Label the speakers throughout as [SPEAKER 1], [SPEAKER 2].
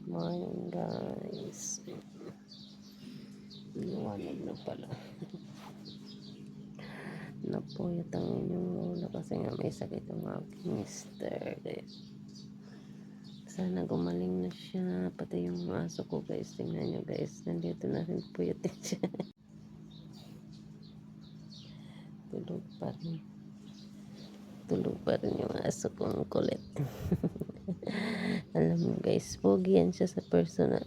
[SPEAKER 1] Morning guys. Liwanag na pala. Napuyat ang inyong lola kasi nga may sakit ang aking mister. Sana gumaling na siya. Pati yung aso ko guys. Tingnan nyo guys. Nandito na rin puyat din siya. Tulog pa rin. Tulog pa rin yung aso kong kulit. Alam mo guys, pogi yan siya sa personal.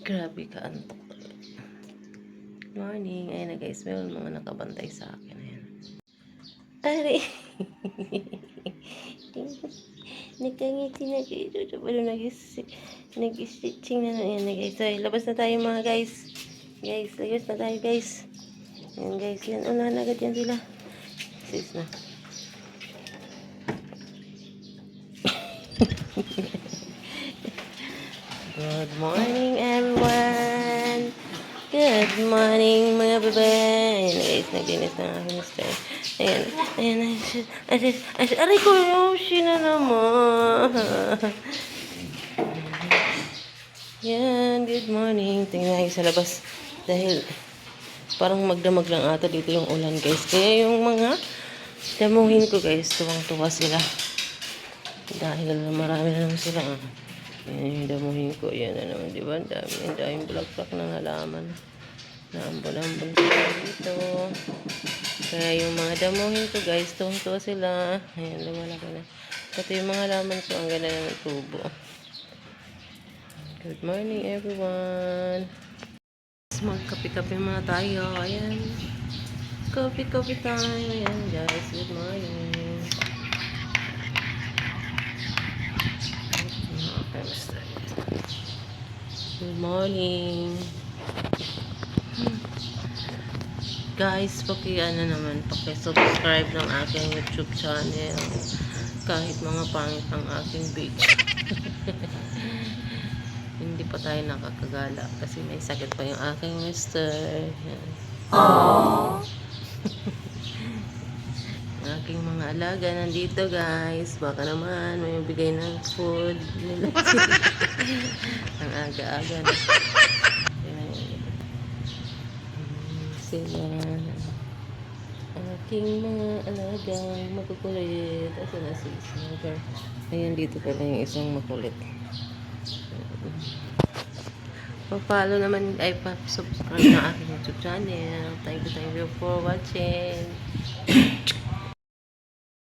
[SPEAKER 1] Grabe ka antok. Morning. Ayun na guys, meron mga nakabantay sa akin. Ayan. Ari! Nakangiti na kayo. Pero nag-stitching na yan na guys. So, labas na tayo mga guys. Guys, labas na tayo guys. Ayan guys, yan. Unahan agad yan sila. Sis na. Good morning everyone. Good morning mga bebe. Ayan guys, naglinis na aking mister. Ayan, ayan, aray ko yung sina naman. Yan, good morning. Tingnan tayo sa labas. Dahil parang magdamag lang ata dito yung ulan guys. Kaya yung mga damuhin ko guys, tuwang-tuwa sila. Dahil marami na naman sila. Yan yung damuhin ko. Yan na naman, di ba? Ang daming bulak-bulak ng halaman. Naambol-ambol sila dito. Kaya yung mga damuhin ko guys, tuwang-tuwa sila. Ayan, lumalaki na. Pati yung mga halaman ko, ang ganda ng tubo. Good morning everyone. Magkape-kape muna tayo. Ayan. Coffee time. Ayan guys, good morning. Good morning. Guys, paki-subscribe ng aking YouTube channel. Kahit mga pangit ang aking page. Hindi pa tayo nakakagala kasi may sakit pa yung aking mister. Aww. Aking mga alaga nandito guys. Baka naman may bigay ng food nila. Ang aga-aga na. Sila aking mga alagang makukulit. Asa na si Snugger? Ayan, dito pala yung isang makulit. Pa-follow naman ay pa-subscribe na aking YouTube channel. Thank you for watching.